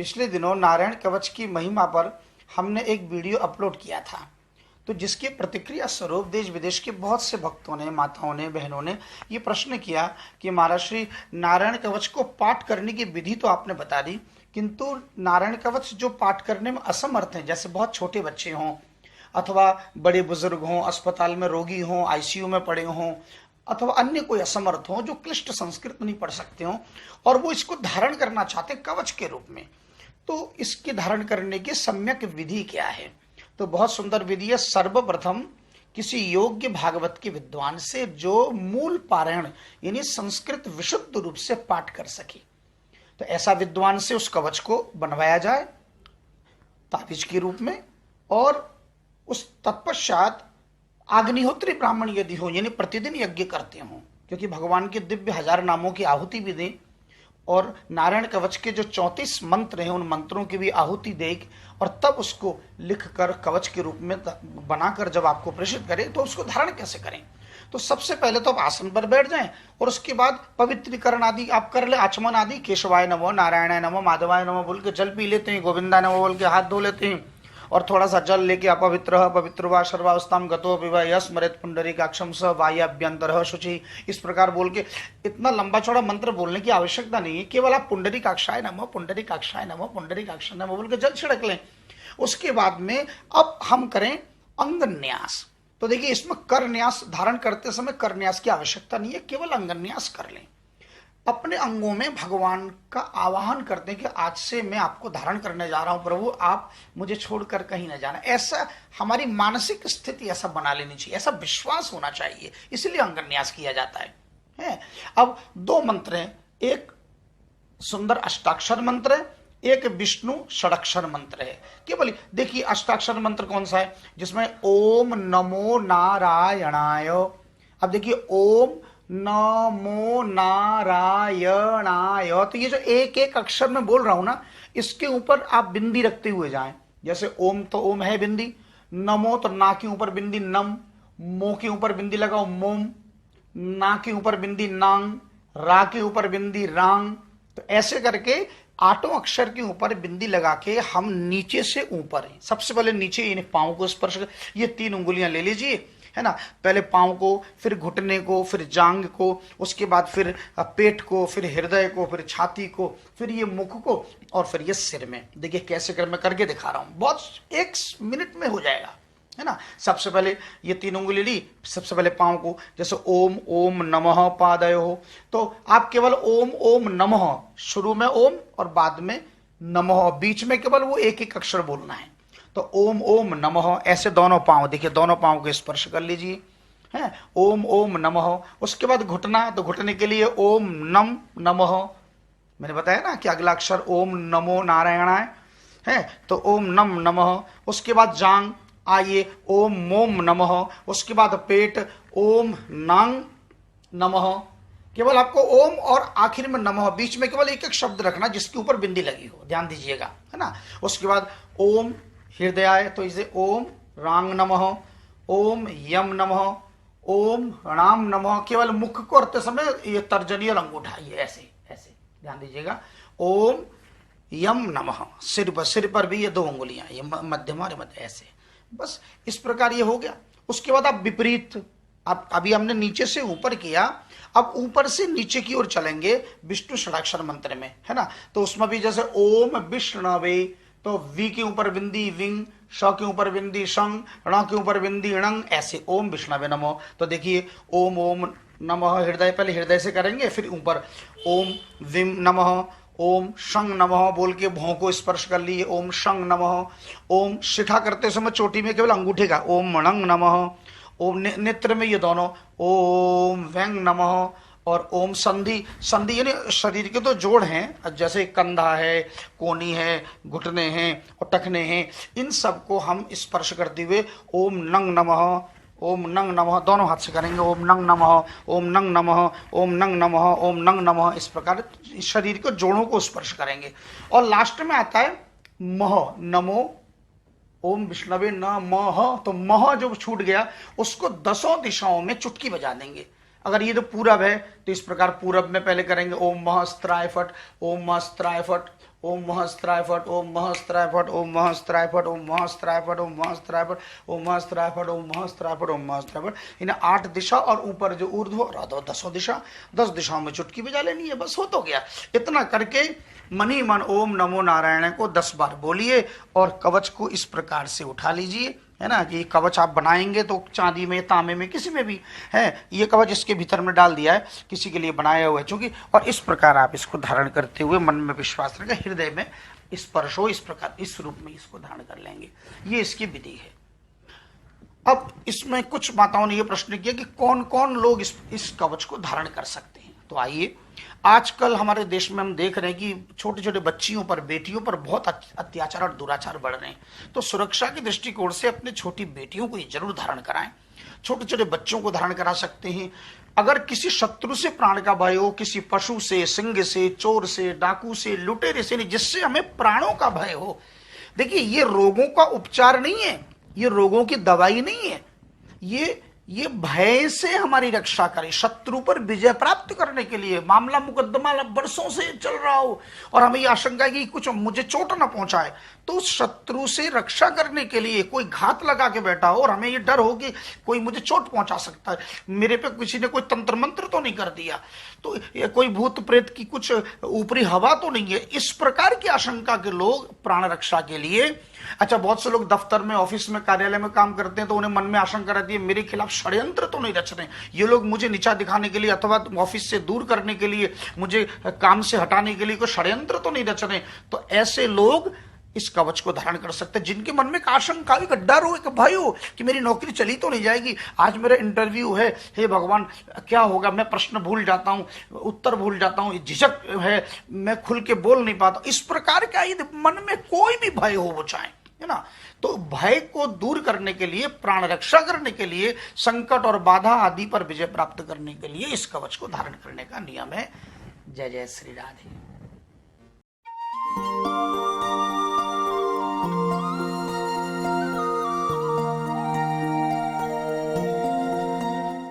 पिछले दिनों नारायण कवच की महिमा पर हमने एक वीडियो अपलोड किया था, तो जिसकी प्रतिक्रिया स्वरूप देश विदेश के बहुत से भक्तों ने, माताओं ने, बहनों ने ये प्रश्न किया कि महाराज श्री, नारायण कवच को पाठ करने की विधि तो आपने बता दी, किंतु नारायण कवच जो पाठ करने में असमर्थ हैं, जैसे बहुत छोटे बच्चे हों अथवा बड़े बुजुर्ग हों, अस्पताल में रोगी हों, आईसीयू में पड़े हों, अथवा अन्य कोई असमर्थ हो जो क्लिष्ट संस्कृत नहीं पढ़ सकते हो और वो इसको धारण करना चाहते कवच के रूप में, तो इसके धारण करने की सम्यक विधि क्या है? तो बहुत सुंदर विधि है। सर्वप्रथम किसी योग्य भागवत के विद्वान से जो मूल पारायण यानी संस्कृत विशुद्ध रूप से पाठ कर सके, तो ऐसा विद्वान से उस कवच को बनवाया जाए ताबीज के रूप में, और उस तत्पश्चात अग्निहोत्री ब्राह्मण यदि हो, यानी प्रतिदिन यज्ञ करते हों, क्योंकि भगवान के दिव्य 1000 नामों की आहुति भी दें, और नारायण कवच के जो 34 मंत्र हैं उन मंत्रों की भी आहुति दें, और तब उसको लिखकर कवच के रूप में बनाकर जब आपको प्रेषित करें तो उसको धारण कैसे करें? तो सबसे पहले तो आप आसन पर बैठ जाएं और उसके बाद पवित्रीकरण आदि आप कर ले, आचमन आदि, केशवाय नमो, नारायणाय नमो, माधवाय नमो बोल के जल पी लेते हैं, गोविंदा नमो बोल के हाथ धो लेते हैं, और थोड़ा सा जल लेके अपवित्र पवित्र वा सर्वावस्थाम गतो विवाह स्मृत पुंडरीकाक्षम स वायभ्यंतर शुचि, इस प्रकार बोल के इतना लंबा चौड़ा मंत्र बोलने की आवश्यकता नहीं है। केवल आप पुंडरीकाक्षाय नमो, पुंडरीकाक्षाय नमो, पुंडरीकाक्षाय नमो बोल के जल छिड़क लें। उसके बाद में अब हम करें अंगन्यास। तो देखिए, इसमें करन्यास धारण करते समय करन्यास की आवश्यकता नहीं है, केवल अंगन्यास कर लें। अपने अंगों में भगवान का आवाहन करते हैं कि आज से मैं आपको धारण करने जा रहा हूं प्रभु, आप मुझे छोड़कर कहीं न जाना। ऐसा हमारी मानसिक स्थिति ऐसा बना लेनी चाहिए, ऐसा विश्वास होना चाहिए, इसलिए अंगन्यास किया जाता है। अब 2 मंत्र हैं, एक सुंदर अष्टाक्षर मंत्र है, एक विष्णु षडाक्षर मंत्र है। केवल देखिए, अष्टाक्षर मंत्र कौन सा है? जिसमें ओम नमो नारायणाय। अब देखिए, ओम नमो नारायणाय, तो ये जो एक एक अक्षर में बोल रहा हूं ना, इसके ऊपर आप बिंदी रखते हुए जाएं। जैसे ओम तो ओम है बिंदी, नमो तो ना के ऊपर बिंदी नम, मो के ऊपर बिंदी लगाओ मोम, ना के ऊपर बिंदी नांग, रा के ऊपर बिंदी रांग। तो ऐसे करके 8 अक्षर के ऊपर बिंदी लगा के हम नीचे से ऊपर, सबसे पहले नीचे यानी पांव को स्पर्श, ये 3 उंगलियां ले लीजिए, है ना। पहले पांव को, फिर घुटने को, फिर जांग को, उसके बाद फिर पेट को, फिर हृदय को, फिर छाती को, फिर ये मुख को, और फिर ये सिर में। देखिए कैसे कर, मैं करके दिखा रहा हूं, बहुत 1 मिनट में हो जाएगा, है ना। सबसे पहले ये 3 उंगली ली, सबसे पहले पांव को, जैसे ओम ओम नमः पादयो, तो आप केवल ओम ओम नमः, शुरू में ओम और बाद में नमः, बीच में केवल वो एक एक अक्षर बोलना है। तो ओम ओम नमः, ऐसे दोनों पांव, देखिए दोनों पांव को स्पर्श कर लीजिए, है ओम ओम नमः। उसके बाद घुटना, तो घुटने के लिए ओम नम नमः, मैंने बताया ना कि अगला अक्षर ओम नमो नारायणाय है, तो ओम नम नमः। उसके बाद जांग, आइए ओम मोम नमः। उसके बाद पेट, ओम नांग नमः, केवल आपको ओम और आखिर में नमः, बीच में केवल एक एक शब्द रखना जिसके ऊपर बिंदी लगी हो, ध्यान दीजिएगा, है ना। उसके बाद ओम हृदयाय, तो इसे ओम रांग नमः, ओम यम नमः, ओम राम नमः। केवल मुख को करते समय ये तर्जनी और अंगूठा ये ऐसे ऐसे ध्यान दीजिएगा, ओम यम नमः। सिर पर भी ये 2 उंगलियां, ये मध्यमा और मध्य, ऐसे, बस इस प्रकार ये हो गया। उसके बाद आप विपरीत, आप अभी हमने नीचे से ऊपर किया, अब ऊपर से नीचे की ओर चलेंगे विष्णु षडाक्षर मंत्र में, है ना। तो उसमें भी जैसे ओम विष्णवे, तो वी के ऊपर बिंदी विंग, श के ऊपर बिंदी शंग, ण के ऊपर बिंदी णंग, ऐसे ओम विष्णवे नमो। तो देखिए ओम ओम नमः, हृदय पहले हृदय से करेंगे, फिर ऊपर ओम विम नमः, ओम शंग नमः बोल के भौं को स्पर्श कर लिए, ओम शंग नमः। ओम शिखा करते समय चोटी में केवल अंगूठे का ओम मणंग नमः। ओम नेत्र में ये दोनों ओम व्यंग नमः। और ओम संधि, संधि यानी शरीर के तो जोड़ हैं, जैसे कंधा है, कोनी है, घुटने हैं और टखने हैं, इन सबको हम स्पर्श करते हुए ओम नंग नमः, ओम नंग नमः, दोनों हाथ से करेंगे, ओम नंग नमः, ओम नंग नमः, ओम नंग नमः, ओम नंग नमः, इस प्रकार शरीर के जोड़ों को स्पर्श करेंगे। और लास्ट में आता है मह, नमो ओम विष्णवे न मह, तो मह जो छूट गया उसको 10 दिशाओं में चुटकी बजा देंगे। अगर ये तो पूरब है तो इस प्रकार पूरब में पहले करेंगे ओम महस्त्राय फट, ओम महस्त्राय फट, ओम महस्त्राय फट, ओम महस्त्राय फट, ओम महस्त्राय फट, ओम महस्त्राय फट, ओम महस्त्राय फट, ओम महस्त्राय फट, ओम महस्त्राय फट, ओम महस्त्राय फट। इन्हें 8 दिशा और ऊपर जो ऊर्ध्व और 10 दिशा, 10 दिशाओं में चुटकी बजा लेनी है, बस हो तो गया। इतना करके मन ही मन ओम नमो नारायण को 10 बार बोलिए और कवच को इस प्रकार से उठा लीजिए, है ना। कि कवच आप बनाएंगे तो चांदी में, तांबे में, किसी में भी है, ये कवच इसके भीतर में डाल दिया है, किसी के लिए बनाया हुआ है चूंकि। और इस प्रकार आप इसको धारण करते हुए मन में विश्वास रखें, हृदय में स्पर्श हो, इस प्रकार इस रूप में इसको धारण कर लेंगे। ये इसकी विधि है। अब इसमें कुछ माताओं ने यह प्रश्न किया कि कौन कौन लोग इस कवच को धारण कर सकते हैं। तो आइए, आजकल हमारे देश में हम देख रहे हैं कि छोटे छोटे बच्चियों पर, बेटियों पर बहुत अत्याचार और दुराचार बढ़ रहे हैं। तो सुरक्षा के दृष्टिकोण से अपने छोटी बेटियों को ये जरूर धारण कराएं। छोटे छोटे बच्चों को धारण करा सकते हैं। अगर किसी शत्रु से प्राण का भय हो, किसी पशु से, सिंह से, चोर से, डाकू से, लुटेरे से, जिससे हमें प्राणों का भय हो, देखिए ये रोगों का उपचार नहीं है, ये रोगों की दवाई नहीं है, ये भय से हमारी रक्षा करे, शत्रु पर विजय प्राप्त करने के लिए। मामला मुकदमा वर्षों से चल रहा हो और हमें यह आशंका है कि कुछ मुझे चोट न पहुंचाए, तो उस शत्रु से रक्षा करने के लिए कोई घात लगा के बैठा हो और हमें ये डर हो कि कोई मुझे चोट पहुंचा सकता है, मेरे पे किसी ने कोई तंत्र मंत्र तो नहीं कर दिया, तो कोई भूत प्रेत की कुछ ऊपरी हवा तो नहीं है, इस प्रकार की आशंका के लोग प्राण रक्षा के लिए। अच्छा, बहुत से लोग दफ्तर में, ऑफिस में, कार्यालय में काम करते हैं तो उन्हें मन में आशंका रहती है मेरे खिलाफ षड्यंत्र तो नहीं रच रहे, ये लोग मुझे नीचा दिखाने के लिए अथवा ऑफिस से दूर करने के लिए, मुझे काम से हटाने के लिए कोई षड्यंत्र तो नहीं रच रहे। तो ऐसे लोग इस कवच को धारण कर सकते हैं, जिनके मन में एक आशंका, एक डर हो, एक भय हो कि मेरी नौकरी चली तो नहीं जाएगी, आज मेरा इंटरव्यू है, हे भगवान क्या होगा, मैं प्रश्न भूल जाता हूं, उत्तर भूल जाता हूं, झिझक है, मैं खुल के बोल नहीं पाता, इस प्रकार का यदि मन में कोई भी भय हो, वो चाहे, है ना, तो भय को दूर करने के लिए, प्राण रक्षा करने के लिए, संकट और बाधा आदि पर विजय प्राप्त करने के लिए इस कवच को धारण करने का नियम है। जय जय श्री राधे।